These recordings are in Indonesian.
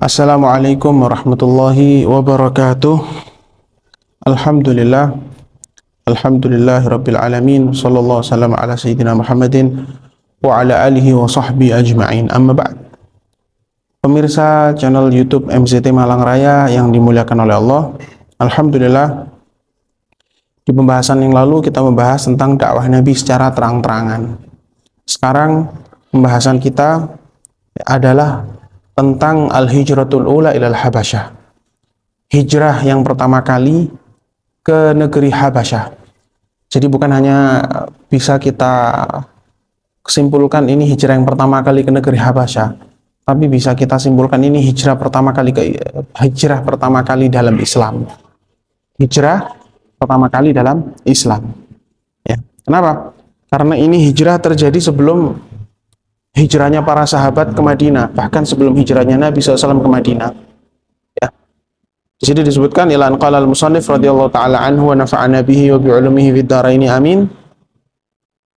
Assalamualaikum warahmatullahi wabarakatuh. Alhamdulillah, alhamdulillah rabbil alamin. Sallallahu wasallam ala sayyidina Muhammadin wa ala alihi wa sahbihi ajma'in. Amma ba'd. Pemirsa channel YouTube MZT Malang Raya yang dimuliakan oleh Allah. Alhamdulillah, di pembahasan yang lalu kita membahas tentang dakwah Nabi secara terang-terangan. Sekarang pembahasan kita adalah tentang al-hijratul ula ilal Habasyah. Hijrah yang pertama kali ke negeri Habasyah. Jadi bukan hanya bisa kita simpulkan ini hijrah yang pertama kali ke negeri Habasyah, tapi bisa kita simpulkan ini hijrah pertama kali dalam Islam. Hijrah pertama kali dalam Islam. Ya. Kenapa? Karena ini hijrah terjadi sebelum hijrahnya para sahabat ke Madinah, bahkan sebelum hijrahnya Nabi SAW ke Madinah. Ya. Di sini disebutkan ilan qala al-musannif radhiyallahu taala anhu wa nafa'ana bihi wa bi'ulumihi fid dharaini amin.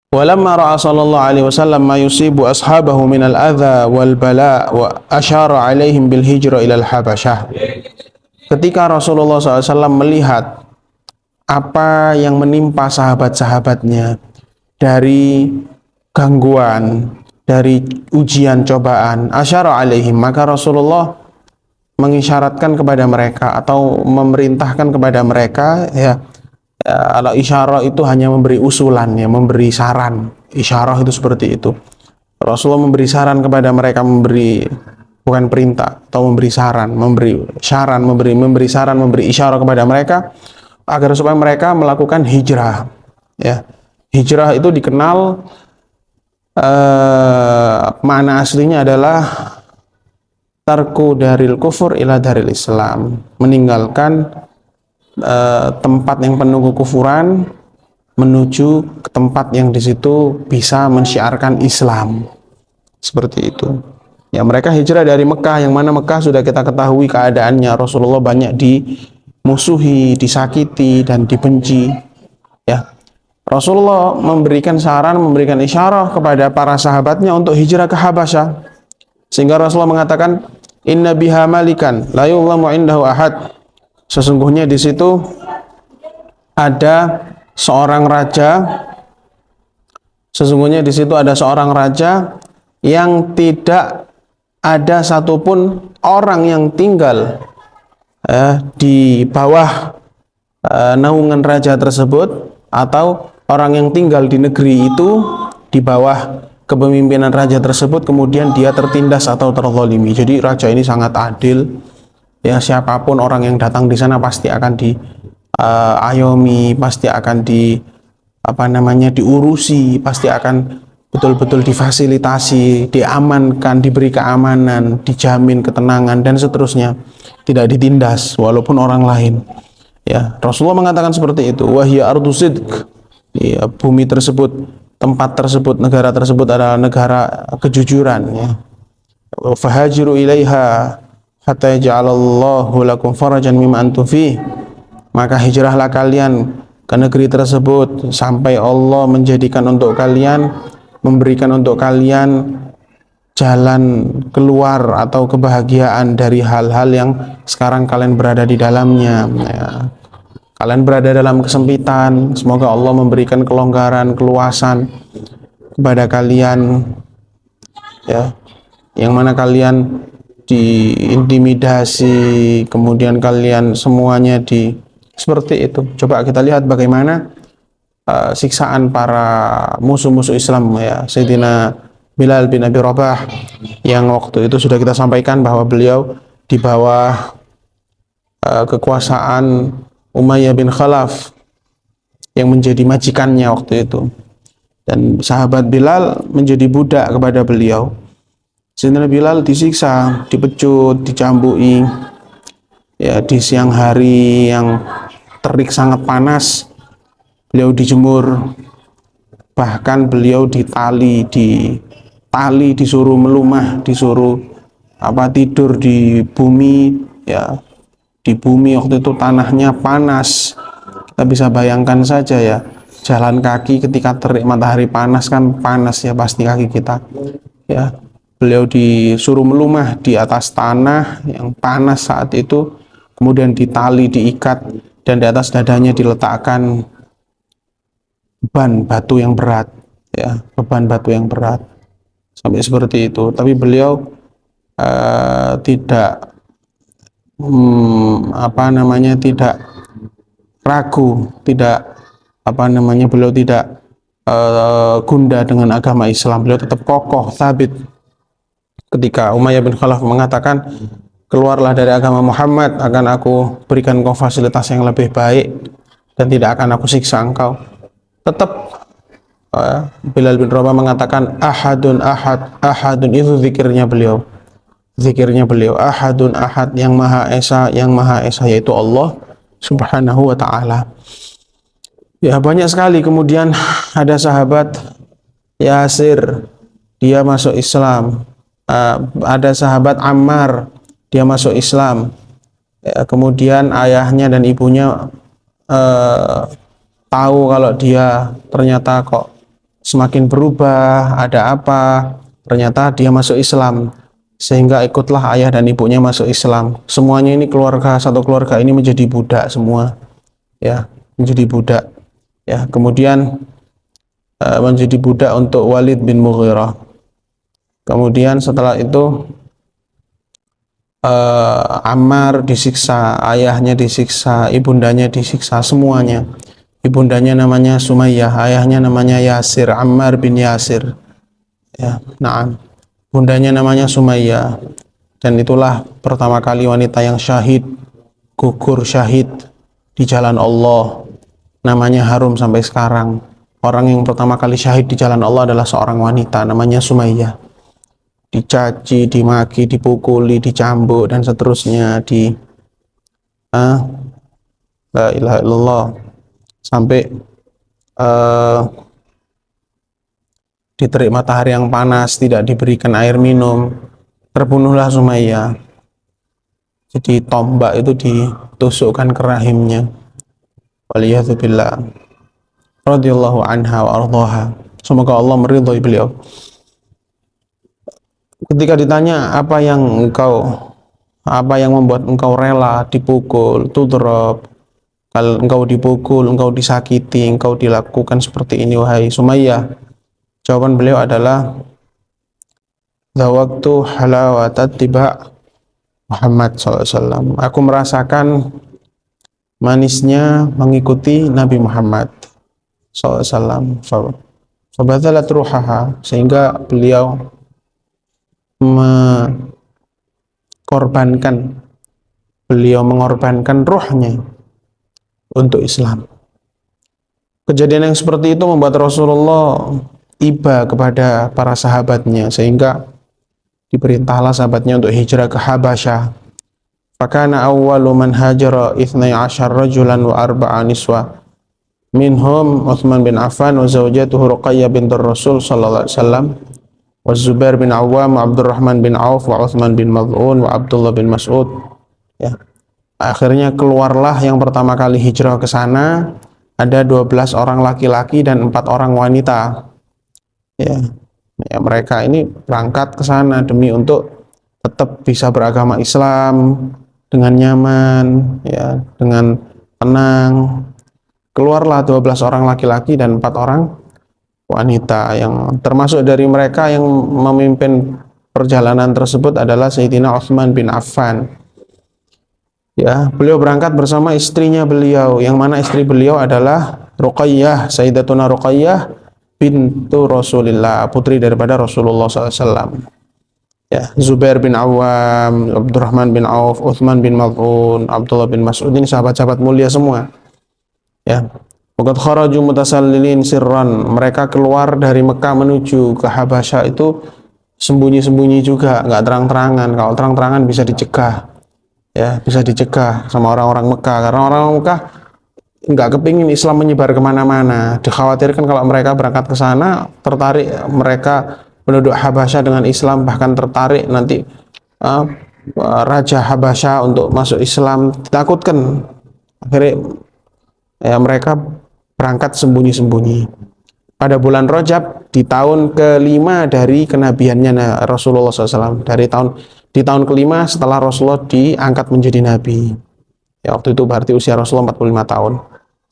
Walamma ra'a sallallahu alaihi wasallam ma yusibu ashabahu min al-adha wal bala wa asyara alaihim bil hijra ila al-Habasyah. Ketika Rasulullah SAW melihat apa yang menimpa sahabat-sahabatnya dari gangguan, dari ujian cobaan, asyara alaihim, maka Rasulullah mengisyaratkan kepada mereka atau memerintahkan kepada mereka, kalau isyarah itu hanya memberi usulan, ya, memberi saran. Isyarah itu seperti itu. Rasulullah memberi saran kepada mereka, bukan perintah, atau memberi saran, memberi saran, memberi isyarah kepada mereka agar supaya mereka melakukan hijrah. Ya. Hijrah itu dikenal makna aslinya adalah tarku daril kufur ila daril Islam, meninggalkan tempat yang penuh kekufuran menuju ke tempat yang di situ bisa mensyiarkan Islam. Seperti itu. Ya, mereka hijrah dari Mekah, yang mana Mekah sudah kita ketahui keadaannya, Rasulullah banyak dimusuhi, disakiti dan dibenci. Ya. Rasulullah memberikan saran, memberikan isyarah kepada para sahabatnya untuk hijrah ke Habasyah. Sehingga Rasulullah mengatakan, "Inna biha malikan la yuzlamu indahu ahad." Sesungguhnya di situ ada seorang raja. Sesungguhnya di situ ada seorang raja yang tidak ada satupun orang yang tinggal di bawah naungan raja tersebut, atau orang yang tinggal di negeri itu di bawah kepemimpinan raja tersebut kemudian dia tertindas atau terzalimi. Jadi raja ini sangat adil. Ya, siapapun orang yang datang di sana pasti akan diayomi, pasti akan diurusi, pasti akan betul-betul difasilitasi, diamankan, diberi keamanan, dijamin ketenangan dan seterusnya. Tidak ditindas walaupun orang lain. Ya, Rasulullah mengatakan seperti itu. Wahya ardu sidq. Ya, bumi tersebut, tempat tersebut, negara tersebut adalah negara kejujuran. Ya. Fahajiru ilaiha hatta yaj'alallahu lakum farajan mimma antum fi. Maka hijrahlah kalian ke negeri tersebut sampai Allah menjadikan untuk kalian, memberikan untuk kalian jalan keluar atau kebahagiaan dari hal-hal yang sekarang kalian berada di dalamnya. Ya. Kalian berada dalam kesempitan, semoga Allah memberikan kelonggaran, keluasan kepada kalian, ya, yang mana kalian diintimidasi, kemudian kalian semuanya seperti itu. Coba kita lihat bagaimana siksaan para musuh-musuh Islam, ya, Sayyidina Bilal bin Abi Rabah, yang waktu itu sudah kita sampaikan bahwa beliau di bawah kekuasaan Umayyah bin Khalaf yang menjadi majikannya waktu itu, dan sahabat Bilal menjadi budak kepada beliau. Sayyidina Bilal disiksa, dipecut, dicambui, ya, di siang hari yang terik sangat panas beliau dijemur, bahkan beliau ditali, disuruh melumah, disuruh tidur di bumi, ya. Di bumi waktu itu tanahnya panas. Kita bisa bayangkan saja, ya, jalan kaki ketika terik matahari panas kan panas, ya, pasti kaki kita, ya. Beliau disuruh melumah di atas tanah yang panas saat itu, kemudian ditali, diikat, dan di atas dadanya diletakkan beban batu yang berat, ya, beban batu yang berat, sampai seperti itu. Tapi beliau tidak tidak ragu, tidak beliau tidak gundah dengan agama Islam. Beliau tetap kokoh, sabit. Ketika Umayyah bin Khalaf mengatakan, keluarlah dari agama Muhammad, akan aku berikan kau fasilitas yang lebih baik dan tidak akan aku siksa engkau, tetap Bilal bin Rabah mengatakan ahadun ahad, ahadun, itu zikirnya beliau, ahadun ahad, yang maha esa, yaitu Allah subhanahu wa ta'ala. Ya, banyak sekali. Kemudian ada sahabat Yasir, dia masuk Islam. Ada sahabat Ammar, dia masuk Islam. Ya, kemudian ayahnya dan ibunya tahu kalau dia ternyata kok semakin berubah, ada apa, ternyata dia masuk Islam, sehingga ikutlah ayah dan ibunya masuk Islam. Semuanya ini keluarga, satu keluarga ini menjadi budak semua, ya, menjadi budak, ya. Kemudian menjadi budak untuk Walid bin Mughirah. Kemudian setelah itu Ammar disiksa, ayahnya disiksa, ibundanya disiksa, semuanya. Ibundanya namanya Sumayyah, ayahnya namanya Yasir, Ammar bin Yasir, ya, naam. Bundanya namanya Sumayyah, dan itulah pertama kali wanita yang syahid, gugur syahid di jalan Allah. Namanya harum sampai sekarang. Orang yang pertama kali syahid di jalan Allah adalah seorang wanita, namanya Sumayyah. Dicaci, dimaki, dipukuli, dicambuk, dan seterusnya, la ilaha illallah, sampai diterik matahari yang panas, tidak diberikan air minum, terbunuhlah Sumayyah. Jadi tombak itu ditusukkan ke rahimnya, waliyadzubillah, radhiyallahu anha wa ardhaha, semoga Allah meridhai beliau. Ketika ditanya apa yang membuat engkau rela dipukul, tudrab, kalau engkau dipukul, engkau disakiti, engkau dilakukan seperti ini wahai Sumayyah, jawaban beliau adalah zawaqtu halawatat tiba Muhammad SAW. Aku merasakan manisnya mengikuti Nabi Muhammad SAW. Fabadzalat ruhaha, sehingga beliau mengorbankan ruhnya untuk Islam. Kejadian yang seperti itu membuat Rasulullah iba kepada para sahabatnya, sehingga diperintahlah sahabatnya untuk hijrah ke Habasyah. Fakana awwalu man hajara 12 rajulan wa 4 niswa, minhum Utsman bin Affan wa zawjatuhu Ruqayyah bintur Rasul sallallahu alaihi wasallam, wa Zubair bin Awwam, wa Abdurrahman bin Auf, wa Utsman bin Mad'un, wa Abdullah bin Mas'ud. Ya. Akhirnya keluarlah yang pertama kali hijrah ke sana, ada 12 orang laki-laki dan 4 orang wanita. Ya, mereka ini berangkat ke sana demi untuk tetap bisa beragama Islam dengan nyaman, ya, dengan tenang. Keluarlah 12 orang laki-laki dan 4 orang wanita, yang termasuk dari mereka yang memimpin perjalanan tersebut adalah Sayyidina Utsman bin Affan. Ya, beliau berangkat bersama istrinya beliau, yang mana istri beliau adalah Ruqayyah, Sayyidatuna Ruqayyah bintu Rasulillah, putri daripada Rasulullah SAW. Ya, Zubair bin Awam, Abdurrahman bin Auf, Utsman bin Mad'un, Abdullah bin Mas'ud, ini sahabat-sahabat mulia semua. Ya, waqad kharaju mutasallilin sirran, mereka keluar dari Mekah menuju ke Habasyah itu sembunyi-sembunyi juga, nggak terang-terangan. Kalau terang-terangan bisa dicegah, ya, bisa dicegah sama orang-orang Mekah, karena orang-orang Mekah nggak kepingin Islam menyebar kemana-mana. Dikhawatirkan kalau mereka berangkat ke sana, tertarik mereka penduduk Habasyah dengan Islam, bahkan tertarik nanti Raja Habasyah untuk masuk Islam, ditakutkan. Akhirnya ya, mereka berangkat sembunyi-sembunyi. Pada bulan Rajab di tahun kelima dari kenabiannya Rasulullah SAW. Di tahun kelima setelah Rasulullah diangkat menjadi nabi. Ya, waktu itu berarti usia Rasulullah 45 tahun.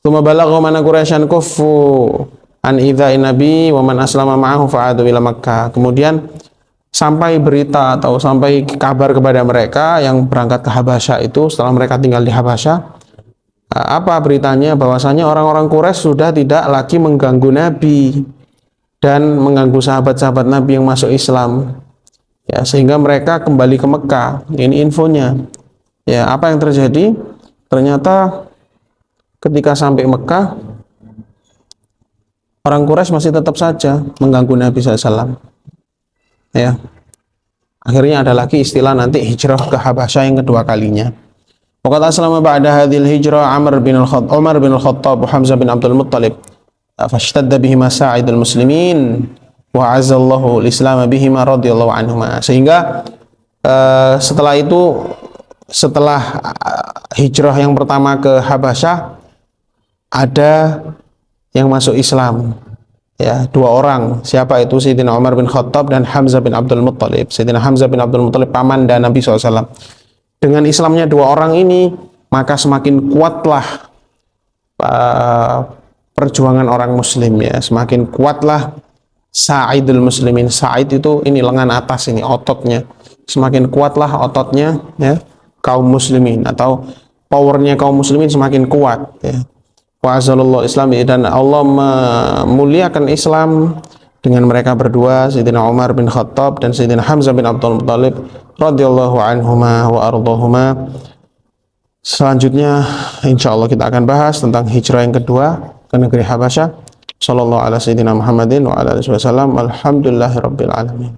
Tsumma balagha mana Quraisyan kuffu an idza'in nabi wa man aslama ma'ahu fa'adu ila Makkah. Kemudian sampai berita atau sampai kabar kepada mereka yang berangkat ke Habasyah itu setelah mereka tinggal di Habasyah, apa beritanya? Bahwasanya orang-orang Quraisy sudah tidak lagi mengganggu Nabi dan mengganggu sahabat-sahabat Nabi yang masuk Islam. Ya, sehingga mereka kembali ke Mekah. Ini infonya. Ya, apa yang terjadi? Ternyata ketika sampai Mekah, orang Quraisy masih tetap saja mengganggu Nabi SAW. Ya, akhirnya ada lagi istilah nanti hijrah ke Habasyah yang kedua kalinya. Waqad aslama ba'da hadhil hijrah Umar bin Al-Khattab wa Hamzah bin Abdul Muttalib. Fashtadda bihima sa'idul muslimin wa azallahu al-islam bihima radhiyallahu anhuma. Sehingga setelah itu, setelah hijrah yang pertama ke Habasyah, ada yang masuk Islam, ya, dua orang. Siapa itu? Sayyidina Umar bin Khattab dan Hamzah bin Abdul Muttalib. Sayyidina Hamzah bin Abdul Muttalib paman dan Nabi SAW. Dengan Islamnya dua orang ini, maka semakin kuatlah perjuangan orang Muslim, ya, semakin kuatlah Sa'idul Muslimin. Sa'id itu ini lengan atas, ini ototnya. Semakin kuatlah ototnya, ya, kaum Muslimin, atau powernya kaum Muslimin semakin kuat. Ya. Wa azallallahu Islam, dan Allah memuliakan Islam dengan mereka berdua, Sayyidina Umar bin Khattab dan Sayyidina Hamzah bin Abdul Muttalib radhiyallahu anhuma wa ardahuma. Selanjutnya insyaallah kita akan bahas tentang hijrah yang kedua ke negeri Habasyah. Sallallahu ala sayyidina Muhammadin wa ala alihi wasallam. Alhamdulillahirabbil alamin.